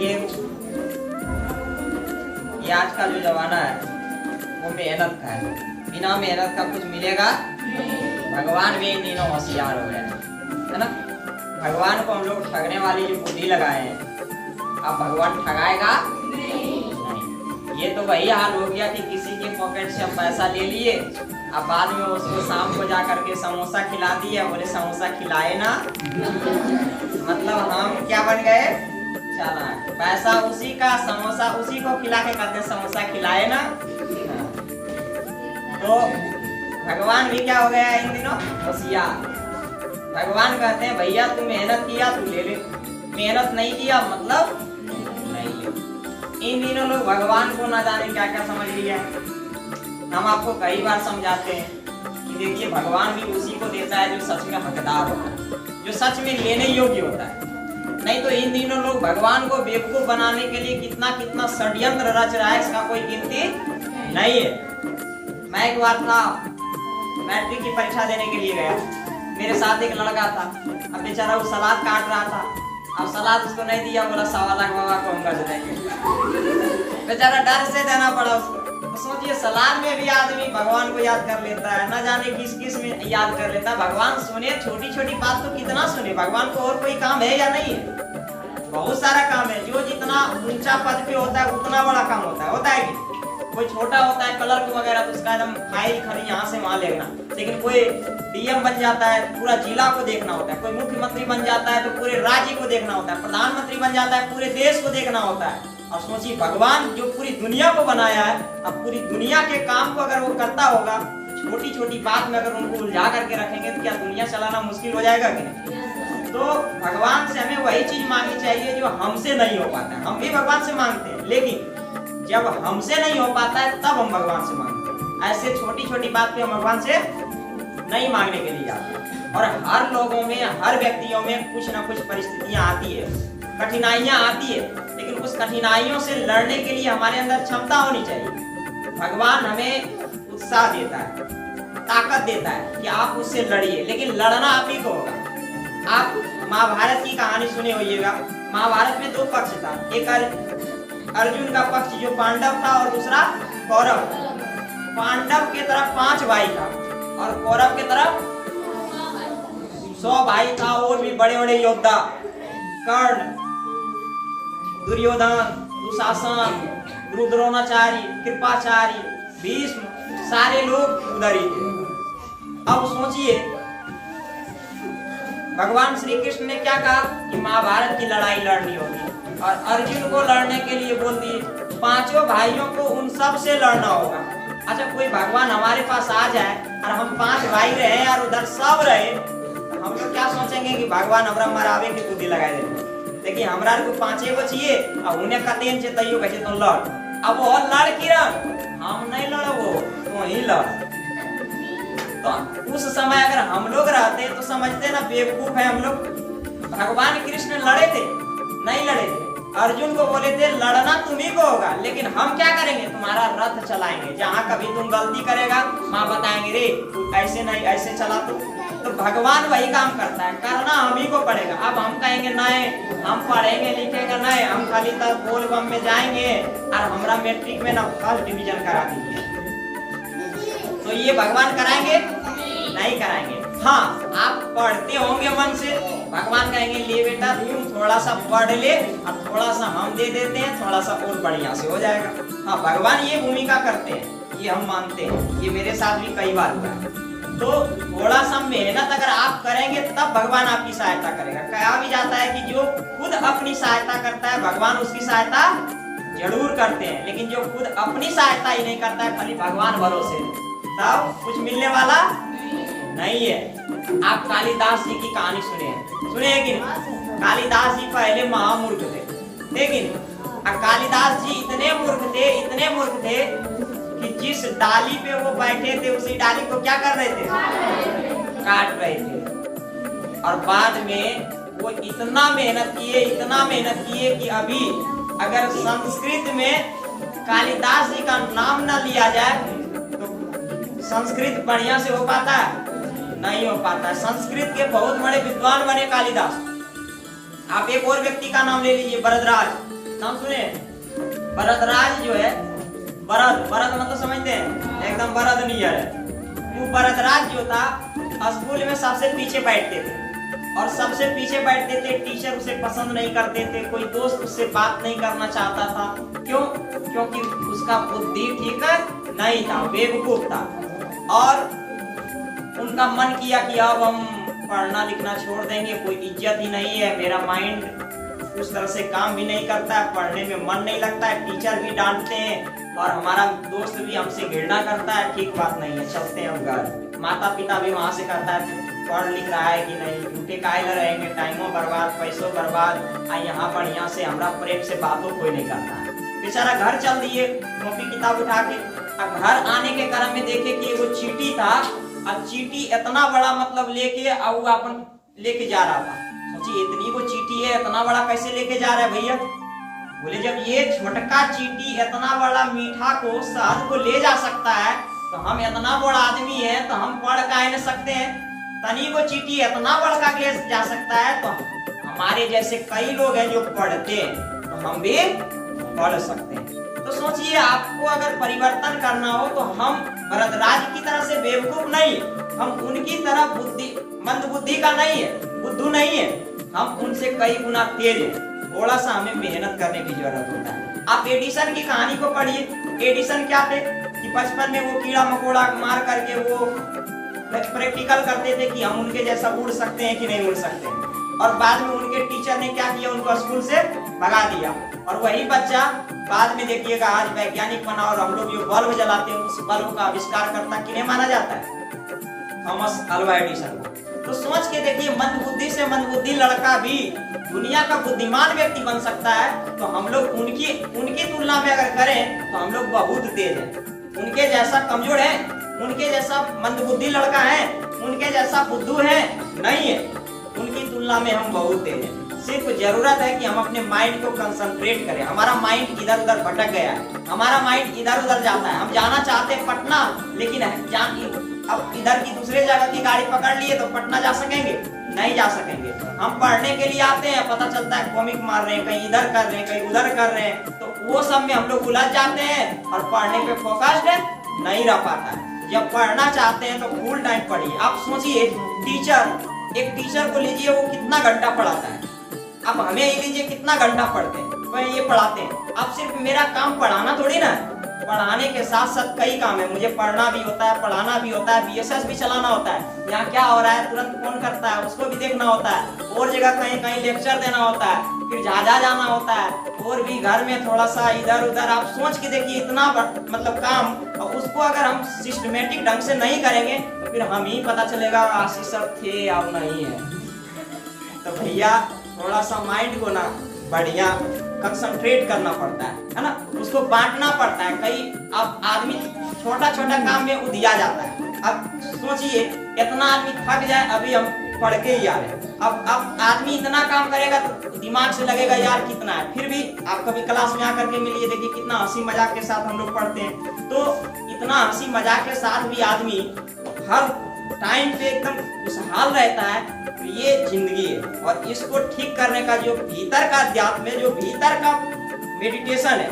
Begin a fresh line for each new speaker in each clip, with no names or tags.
ये आज का जो जमाना है वो मेहनत का है। बिना मेहनत का कुछ मिलेगा। भगवान भी इन दिनों होशियार हो गए है ना। भगवान को हम लोग ठगने वाली जो बुद्धि लगाए हैं, अब भगवान ठगाएगा नहीं। ये तो वही हाल हो गया कि किसी के पॉकेट से हम पैसा ले लिए, अब बाद में उसको शाम को जा करके समोसा खिला दिए, बोले समोसा खिलाए ना, मतलब हम क्या बन गए, चालाक। पैसा उसी का, समोसा उसी को खिला के कहते समोसा खिलाए ना। तो भगवान भी क्या हो गया इन दिनों, होशियार। भगवान कहते हैं भैया तू मेहनत किया तू ले ले, मेहनत नहीं किया मतलब नहीं ले। इन दिनों लोग भगवान को ना जाने क्या क्या समझ लिया है। हम आपको कई बार समझाते हैं कि देखिए भगवान भी उसी को देता है जो सच में हकदार होता है, जो सच में लेने योग्य होता है। नहीं तो इन दिनों लोग भगवान को बेवकूफ बनाने के लिए कितना कितना षड्यंत्र रच रहा है, इसका कोई गिनती नहीं है। मैं एक बार था, मैट्रिक की परीक्षा देने के लिए गया, मेरे साथ एक लड़का था। अब बेचारा वो सलाद काट रहा था, अब सलाद उसको नहीं दिया, बोला 1.25 लाख बाबा को हम कर देंगे। बेचारा डर से देना पड़ा उसको। तो सोचिए सलाद में भी आदमी भगवान को याद कर लेता है, न जाने किस किस में याद कर लेता है। भगवान सुने, छोटी छोटी बात तो कितना सुने, भगवान को और कोई काम है या नहीं है, बहुत सारा काम है। जो जितना ऊंचा पद पे होता है उतना बड़ा काम होता है कि कोई छोटा होता है क्लर्क वगैरह तो उसका एकदम फाइल खड़ी यहाँ से वहां लेना, लेकिन कोई डीएम बन जाता है पूरा जिला को देखना होता है, कोई मुख्यमंत्री बन जाता है तो पूरे राज्य को देखना होता है, प्रधानमंत्री बन जाता है पूरे देश को देखना होता है। और सोचिए भगवान जो पूरी दुनिया को बनाया है, अब पूरी दुनिया के काम को अगर वो करता होगा, छोटी छोटी बात में अगर उनको उलझा करके रखेंगे तो क्या दुनिया चलाना मुश्किल हो जाएगा कि नहीं। तो भगवान से हमें वही चीज मांगनी चाहिए जो हमसे नहीं हो पाता है। हम भी भगवान से मांगते हैं, लेकिन जब हमसे नहीं हो पाता है तब हम भगवान से मांगते हैं। ऐसे छोटी छोटी बात पे हम भगवान से नहीं मांगने के लिए जाते। और हर लोगों में, हर व्यक्तियों में कुछ ना कुछ परिस्थितियां आती है, कठिनाइयां आती है, लेकिन उस कठिनाइयों से लड़ने के लिए हमारे अंदर क्षमता होनी चाहिए। भगवान हमें उत्साह देता है, ताकत देता है कि आप उससे लड़िए, लेकिन लड़ना आप ही को होगा। आप महाभारत की कहानी सुने होइएगा। महाभारत में 2 पक्ष था, एक अर्जुन का पक्ष जो पांडव था और दूसरा कौरव। पांडव के तरफ 5 भाई था और कौरव के तरफ 100 भाई था। और भी बड़े बड़े योद्धा, कर्ण, दुर्योधन, दुशासन, द्रोणाचार्य, कृपाचार्य, भीष्म, सारे लोग उधर ही थे। अब सोचिए भगवान श्री कृष्ण ने क्या कहा कि महाभारत की लड़ाई लड़नी होगी और अर्जुन को लड़ने के लिए बोल दिए। 5 भाइयों को उन सब से लड़ना होगा। अच्छा कोई भगवान हमारे पास आ जाए और हम 5 भाई रहे और उधर सब रहे, हम लोग क्या सोचेंगे कि भगवान हमरा मरावे की बुद्धि लगाए देते। लेकिन हमरा को 5 गो चाहिए और उन्हें कतेन से तैयो कहे तो लड़। अब वो लड़ किरण, हम नहीं लड़बो, तो ही लड़। तो उस समय अगर हम लोग रहते तो समझते ना बेवकूफ है हम लोग। भगवान कृष्ण लड़े थे, नहीं लड़े थे। अर्जुन को बोले थे लड़ना तुम्ही को होगा, लेकिन हम क्या करेंगे, तुम्हारा रथ चलाएंगे। जहाँ कभी तुम गलती करेगा माँ बताएंगे रे तू ऐसे नहीं ऐसे चला। तो भगवान वही काम करता है, करना हम ही को पड़ेगा। अब हम कहेंगे नहीं हम पढ़ेंगे लिखेंगे नहीं, हम खाली तक बोल बम में जाएंगे और हमारा मैट्रिक में ना फर्स्ट डिवीजन करा दीजिए, तो ये भगवान कराएंगे नहीं कराएंगे। हाँ आप पढ़ते होंगे मन से, भगवान कहेंगे ले बेटा तुम थोड़ा सा पढ़ ले और थोड़ा सा हम दे देते हैं, थोड़ा सा और बढ़िया से हो जाएगा। हाँ भगवान ये भूमिका करते हैं, ये हम मानते हैं, ये मेरे साथ भी कई बार हुआ है। तो थोड़ा सा मेहनत अगर आप करेंगे तब भगवान आपकी सहायता करेगा। कहा भी जाता है कि जो खुद अपनी सहायता करता है भगवान उसकी सहायता जरूर करते हैं, लेकिन जो खुद अपनी सहायता ही नहीं करता है खाली भगवान भरोसे, तब कुछ मिलने वाला नहीं है। आप कालिदास जी की कहानी सुने हैं कि कालिदास जी पहले महामूर्ख थे, लेकिन कालिदास जी इतने मूर्ख थे कि जिस डाली पे वो बैठे थे उसी डाली को क्या कर रहे थे, काट रहे थे। और बाद में वो इतना मेहनत किए कि अभी अगर संस्कृत में कालिदास जी का नाम ना लिया जाए तो संस्कृत बढ़िया से हो पाता है, नहीं हो पाता। संस्कृत के बहुत बड़े विद्वान बने कालिदास। आप एक और व्यक्ति का नाम ले लीजिए, वरदराज। नाम सुने? भरतराज जो है, भरत मतलब समझते हैं, एकदम भरत नहीं है। वो भरतराज जो था स्कूल में सबसे पीछे बैठते थे और सबसे पीछे बैठते थे। टीचर उसे पसंद नहीं करते थे, कोई दोस्त उससे बात नहीं करना चाहता था। क्यों? क्योंकि उसका बुद्धि ठीक नहीं था, बेवकूफ था। और उनका मन किया कि अब हम पढ़ना लिखना छोड़ देंगे, कोई इज्जत ही नहीं है, मेरा माइंड उस तरह से काम भी नहीं करता है, पढ़ने में मन नहीं लगता है, टीचर भी डांटते हैं और हमारा दोस्त भी हमसे घृणा करता है, ठीक बात नहीं है, चलते हैं हम घर। माता पिता भी वहां से करता है, पढ़ लिख रहा है कि नहीं, झूठे काहे रहेंगे, टाइमों बर्बाद, पैसों बर्बाद, यहाँ बढ़िया से हमरा प्रेम से बातों कोई नहीं करता है। बेचारा घर चल दिए कॉपी किताब उठा के। अब घर आने के क्रम में देखे कि वो चीटी था, अब चीटी इतना बड़ा मतलब लेके अब वो अपन लेके जा रहा था। सोचिए इतनी वो चीटी है, इतना बड़ा कैसे लेके जा रहा है भैया? बोले जब ये छोटका चीटी इतना बड़ा मीठा को शहद को ले जा सकता है तो हम इतना बड़ा आदमी है तो हम पढ़ काहे न सकते हैं? तनी को चीटी इतना बड़का ले जा सकता है तो हमारे जैसे कई लोग हैं जो पढ़ते हैं तो हम भी पढ़ सकते हैं। तो सोचिए आपको अगर परिवर्तन करना हो तो हम भरतराज की तरह से बेवकूफ नहीं, हम उनकी तरह मंद बुद्धि का नहीं है, बुद्धू नहीं है, हम उनसे कई गुना तेज हैं। थोड़ा सा हमें मेहनत करने की जरूरत होता है। आप एडिसन की कहानी को पढ़िए। एडिसन क्या थे कि बचपन में वो कीड़ा मकोड़ा मार करके वो प्रैक्टिकल करते थे कि हम उनके जैसा उड़ सकते हैं कि नहीं उड़ सकते हैं, और बाद में उनके टीचर ने क्या किया, उनको स्कूल से भगा दिया। और वही बच्चा बाद में देखिएगा आज वैज्ञानिक बना और हम लोग जो बल्ब जलाते हैं उस बल्ब का आविष्कार करता किन्हें माना जाता है? थॉमस अल्वा एडिसन को। तो सोच के देखिए मंदबुद्धि से मंदबुद्धि लड़का भी दुनिया का बुद्धिमान व्यक्ति बन सकता है। तो हम लोग उनकी तुलना में अगर करें तो हम लोग बहुत तेज हैं। उनके जैसा कमजोर है, उनके जैसा मंदबुद्धि लड़का है, उनके जैसा बुद्धू है नहीं है, उनकी तुलना में हम बहुत तेज हैं। सिर्फ जरूरत है कि हम अपने माइंड को कंसंट्रेट करें। हमारा माइंड इधर उधर भटक गया है, हमारा माइंड इधर उधर जाता है। हम जाना चाहते हैं पटना, लेकिन अब इधर की दूसरे जगह की गाड़ी पकड़ लिए तो पटना जा सकेंगे? नहीं जा सकेंगे। हम पढ़ने के लिए आते हैं, पता चलता है कॉमिक मार रहे हैं, कहीं इधर कर रहे हैं, कहीं उधर कर रहे हैं, तो वो सब में हम लोग उलझ जाते हैं और पढ़ने पे फोकस्ड नहीं रह पाता है। जब पढ़ना चाहते हैं तो फुल टाइम पढ़िए। आप सोचिए एक टीचर को लीजिए, वो कितना घंटा पढ़ाता है। अब हमें ही लीजिए कितना घंटा पढ़ते हैं, वह ये पढ़ाते हैं। अब सिर्फ मेरा काम पढ़ाना थोड़ी ना, पढ़ाने के साथ साथ कई काम है। मुझे पढ़ना भी होता है, पढ़ाना भी होता है, बीएसएस भी चलाना होता है। यहाँ क्या हो रहा है तुरंत फोन करता है, उसको भी देखना होता है। और जगह कहीं कहीं लेक्चर देना होता है, फिर झाझा जाना होता है, और भी घर में थोड़ा सा इधर उधर। आप सोच के देखिए इतना मतलब काम, और उसको अगर हम सिस्टमेटिक ढंग से नहीं करेंगे तो फिर हम ही पता चलेगा आशीष सर थे अब नहीं है। तो भैया थोड़ा सा माइंड को ना बढ़िया कंसंट्रेट करना पड़ता है ना, उसको बांटना पड़ता है। कई अब आदमी छोटा छोटा काम में उधिया जाता है। अब सोचिए इतना आदमी थक जाए, अभी हम पढ़ के ही आ रहे हैं। अब आदमी इतना काम करेगा तो दिमाग से लगेगा यार कितना है। फिर भी आप कभी क्लास में आकर के मिलिए, देखिए कितना हंसी मजाक के साथ हम लोग पढ़ते हैं। तो इतना हंसी मजाक के साथ भी आदमी हर टाइम पे एकदम खुशहाल रहता है। तो ये जिंदगी है, और इसको ठीक करने का जो भीतर का अध्यात्म है, जो भीतर का मेडिटेशन है,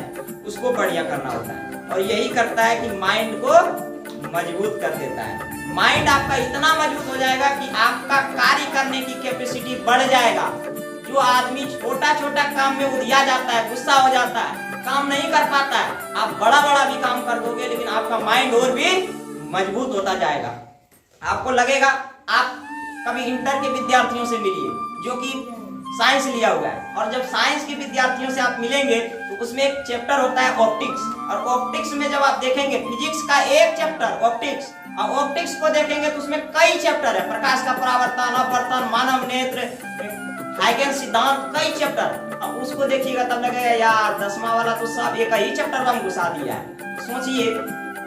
उसको बढ़िया करना होता है। और यही करता है कि माइंड को मजबूत कर देता है। माइंड आपका इतना मजबूत हो जाएगा कि आपका कार्य करने की कैपेसिटी बढ़ जाएगा। जो आदमी छोटा छोटा काम में उधिया जाता है, गुस्सा हो जाता है, काम नहीं कर पाता है, आप बड़ा बड़ा भी काम कर दोगे, लेकिन आपका माइंड और भी मजबूत होता जाएगा। आपको लगेगा, आप कभी इंटर के विद्यार्थियों से मिलिए जो कि साइंस लिया हुआ है, और जब साइंस के विद्यार्थियों से आप मिलेंगे तो उसमें एक चैप्टर होता है ऑप्टिक्स, और ऑप्टिक्स में जब आप देखेंगे फिजिक्स का एक चैप्टर ऑप्टिक्स, और ऑप्टिक्स को देखेंगे तो उसमें कई चैप्टर है, प्रकाश का परावर्तन, अपवर्तन, मानव नेत्र, हाइगेन सिद्धांत, कई चैप्टर। अब उसको देखिएगा तब लगेगा यार 10वां वाला तो सब एक ही चैप्टर में घुसा दिया है। सोचिए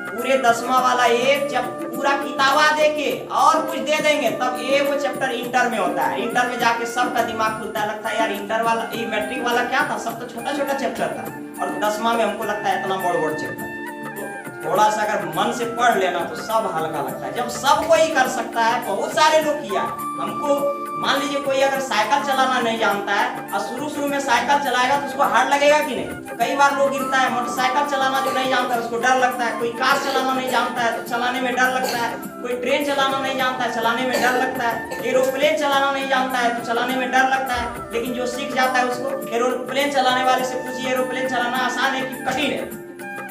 पूरे 10वां वाला एक पूरा किताबा देके और कुछ दे देंगे तब एक वो चैप्टर इंटर में होता है। इंटर में जाके सबका दिमाग खुलता है, लगता है यार इंटर वाला, ये मैट्रिक वाला क्या था, सब तो छोटा छोटा चैप्टर था, और 10वां में हमको लगता है इतना बड़ चैप्टर। तो थोड़ा सा अगर मन से पढ़ लेना तो सब हल्का लगता है। जब सब कोई कर सकता है, बहुत सारे लोग किया, हमको मान लीजिए कोई अगर साइकिल चलाना नहीं जानता है और शुरू में साइकिल चलाएगा तो उसको हार्ड लगेगा कि नहीं। कई बार लोग गिरता है। मोटरसाइकिल चलाना जो नहीं जानता है उसको डर लगता है। कोई कार चलाना नहीं जानता है तो चलाने में डर लगता है। कोई ट्रेन चलाना नहीं जानता है, चलाने में डर लगता है। एरोप्लेन चलाना नहीं जानता है तो चलाने में डर लगता है। लेकिन जो सीख जाता है उसको, एरोप्लेन चलाने वाले से पूछिए एरोप्लेन चलाना आसान है कि कठिन है?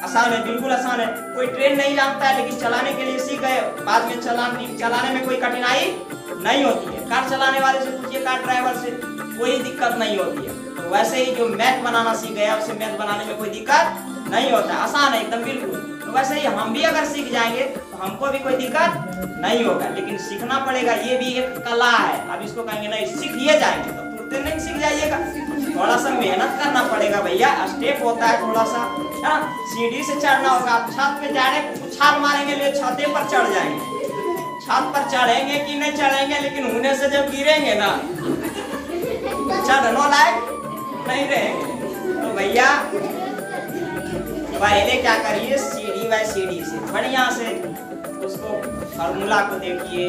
आसान है, बिल्कुल आसान है। कोई ट्रेन नहीं जानता है लेकिन चलाने के लिए सीख गए, बाद में चलाने में कोई कठिनाई नहीं होती है। कार चलाने वाले से पूछिए, कार ड्राइवर से, कोई दिक्कत नहीं होती है। तो वैसे ही जो मैथ बनाना सीख गया उसे मैथ बनाने में कोई दिक्कत नहीं होता है, आसान है एकदम बिल्कुल। तो वैसे ही हम भी अगर सीख जाएंगे तो हमको भी कोई दिक्कत नहीं होगा, लेकिन सीखना पड़ेगा। ये भी एक कला है। अब इसको कहेंगे नहीं सीखिए जाएंगे तो तुरंत नहीं सीख जाइएगा, थोड़ा सा मेहनत करना पड़ेगा भैया। स्टेप होता है थोड़ा सा, है ना। सीढ़ी से चढ़ना होगा। आप छत पे जा रहे उछाल मारेंगे ले छते पर चढ़ जाएंगे। छत पर चढ़ेंगे कि नहीं चढ़ेंगे, लेकिन होने से जब गिरेंगे ना चढ़ने लायक नहीं रहेंगे। तो भैया पहले क्या करिए, सीढ़ी बाय सीढ़ी से बढ़िया से उसको फार्मूला को देखिए,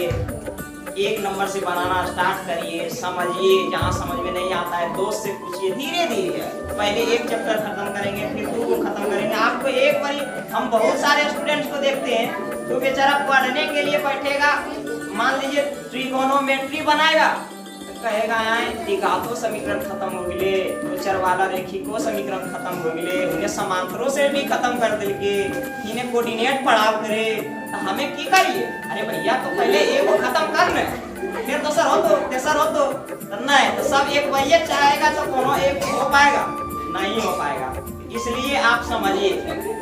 1 नंबर से बनाना स्टार्ट करिए, समझिए। जहाँ समझ में नहीं आता है दोस्त से पूछिए, धीरे धीरे। पहले 1 चैप्टर खत्म करेंगे, फिर 2 को खत्म करेंगे। आपको एक बारी, हम बहुत सारे स्टूडेंट्स को देखते हैं तो बेचारा पढ़ने के लिए बैठेगा, मान लीजिए ट्रिगोनोमेट्री बनाएगा, कहेगा द्विघातो समीकरण खत्म हो गए, तो चरवाला रेखिको समीकरण खत्म हो गए, उन्हें समांतरों से भी खत्म कर दिलके, इन्हें कोऑर्डिनेट पढ़ाव करे। तो हमें की करिए, अरे भैया तो पहले एक को खत्म कर ले, फिर दूसर हो तो तेसर हो तो नहीं, तो सब एक वही चाहेगा तो कोनो एक हो पाएगा? नहीं हो पाएगा। इसलिए आप समझिए,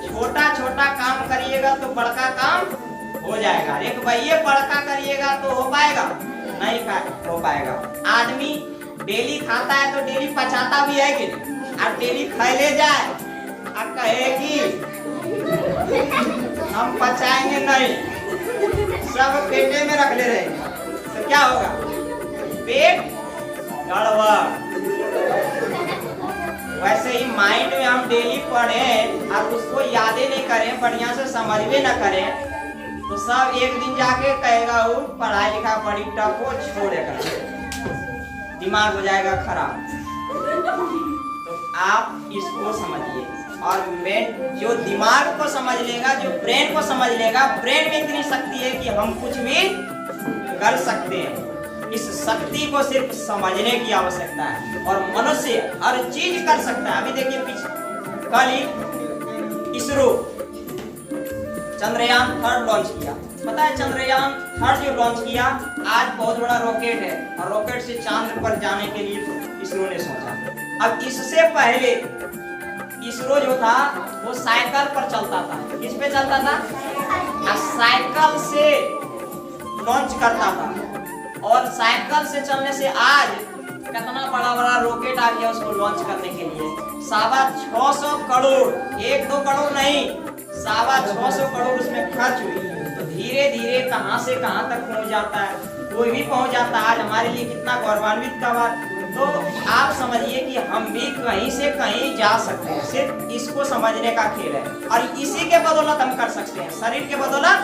छोटा छोटा काम करिएगा तो बड़का काम हो जाएगा। एक वही बड़का करिएगा तो हो पाएगा? नहीं हो पाएगा। आदमी डेली खाता है तो डेली पचाता भी है कि नहीं? और डेली खैले जाए और कहे कि हम पचाएंगे नहीं, सब पेटे में रख ले रहेंगे, तो क्या होगा? पेट गड़बड़। वैसे ही माइंड में हम डेली पढ़ें और उसको यादें नहीं करें, बढ़िया से समझ में न करें, तो सब एक दिन जाके कहेगा वो पढ़ाई लिखा बड़ी टफ हो, छोड़ेगा, दिमाग हो जाएगा खराब। तो आप इसको समझिए। और मैं जो दिमाग को समझ लेगा, जो ब्रेन को समझ लेगा, ब्रेन में इतनी शक्ति है कि हम कुछ भी कर सकते हैं। इस शक्ति को सिर्फ समझने की आवश्यकता है और मनुष्य हर चीज कर सकता है। अभी देखिए कल ही इसरो चंद्रयान 3 लॉन्च किया। पता है चंद्रयान 3 जो लॉन्च किया, आज बहुत बड़ा रॉकेट है और रॉकेट से चांद पर जाने के लिए इसरो ने सोचा। अब इससे पहले इसरो जो था वो साइकिल पर चलता था। किस पे चलता था? साइकिल से लॉन्च करता था। और साइकिल से चलने से आज कितना बड़ा बड़ा रॉकेट आ गया उसको लॉन्च करने के लिए। 650 करोड़, 1-2 करोड़ नहीं, 650 करोड़ उसमें खर्च हुई। तो धीरे धीरे कहां से कहां तक पहुंच जाता है, कोई भी पहुंच जाता है। आज हमारे लिए कितना गौरवान्वित का बात। तो आप समझिए कि हम भी कहीं से कहीं जा सकते हैं, सिर्फ इसको समझने का खेल है। और इसी के बदौलत हम कर सकते हैं, शरीर के बदौलत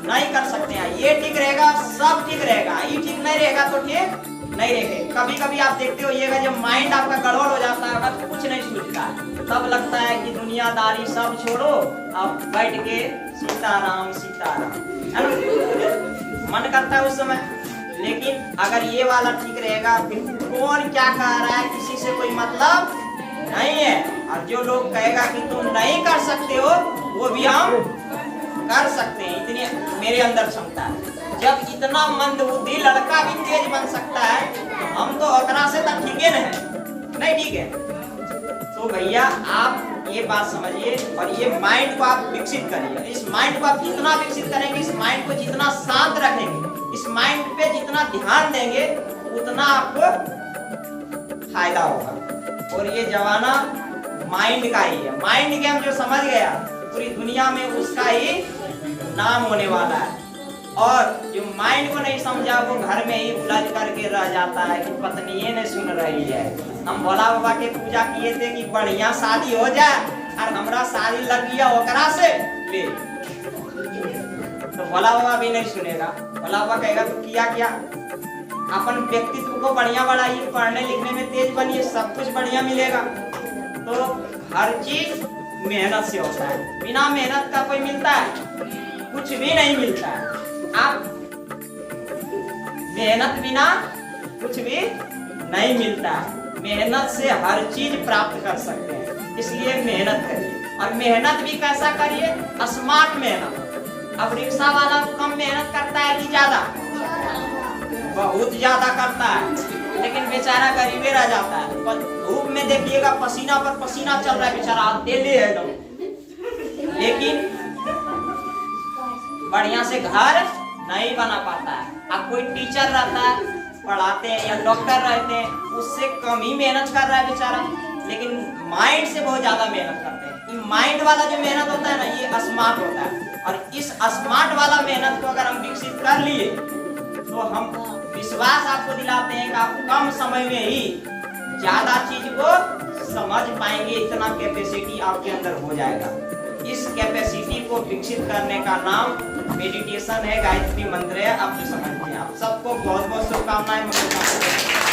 नहीं कर सकते हैं। ये ठीक रहेगा सब ठीक रहेगा, ये ठीक नहीं रहेगा तो ठीक नहीं रहेगा। कभी कभी आप देखते हो ये जब माइंड आपका गड़बड़ हो जाता है, बस कुछ नहीं सूझता है, तब लगता है कि दुनियादारी सब छोड़ो, अब बैठ के सीताराम सीताराम, है ना, मन करता है उस समय। लेकिन अगर ये वाला ठीक रहेगा, फिर कौन क्या कह रहा है किसी से कोई मतलब नहीं है। और जो लोग कहेगा कि तुम नहीं कर सकते हो, वो भी हम कर सकते हैं, इतनी मेरे अंदर क्षमता है। जब इतना मंदबुद्धि लड़का भी तेज बन सकता है, हम तो अकरा से तक ठीक है नहीं ठीक है। तो भैया आप ये बात समझिए और ये माइंड को आप विकसित करिए। इस माइंड को आप जितना विकसित करेंगे, इस माइंड को जितना शांत रखेंगे, इस माइंड पे जितना ध्यान देंगे, उतना आपको फायदा होगा। और ये जमाना माइंड का ही है। माइंड गेम जो समझ गया पूरी दुनिया में उसका ही नाम होने वाला है। और जो माइंड को नहीं समझा वो घर में ही उलझ करके रह जाता है कि पत्नी ने सुन रही है। हम भोला बाबा के पूजा किए थे कि बढ़िया शादी हो जाए, और हमरा शादी लग गया ओकरा से ले, तो भोला बाबा भी नहीं सुनेगा। भोला बाबा कहेगा तो किया क्या, अपन व्यक्तित्व को बढ़िया बढ़ाइए, पढ़ने लिखने में तेज बनिए, सब कुछ बढ़िया मिलेगा। तो हर चीज मेहनत से होता है, बिना मेहनत का कोई मिलता है? कुछ भी नहीं मिलता है। आप मेहनत बिना कुछ भी नहीं मिलता है। मेहनत से हर चीज प्राप्त कर सकते हैं, इसलिए मेहनत करिए। और मेहनत भी कैसा करिए? स्मार्ट मेहनत। अब रिक्शा वाला कम मेहनत करता है कि ज्यादा? बहुत ज्यादा करता है, लेकिन बेचारा गरीबे रह जाता है। धूप में देखिएगा पसीना पर पसीना चल रहा है, बेचारा अकेले है एकदम, लेकिन बढ़िया से घर नहीं बना पाता है। अब कोई टीचर रहता है, पढ़ाते हैं, या डॉक्टर रहते हैं, उससे कम ही मेहनत कर रहा है बेचारा, लेकिन माइंड से बहुत ज्यादा मेहनत करते हैं। माइंड वाला जो मेहनत होता है ना, ये स्मार्ट होता है। और इस स्मार्ट वाला मेहनत को अगर हम विकसित कर लिए तो हम विश्वास आपको दिलाते हैं कि आप कम समय में ही ज्यादा चीज को समझ पाएंगे। इतना कैपेसिटी आपके अंदर हो जाएगा। इस कैपेसिटी को विकसित करने का नाम मेडिटेशन है, गायत्री मंत्र है। आप जो समझते हैं, आप सबको बहुत बहुत शुभकामनाएं।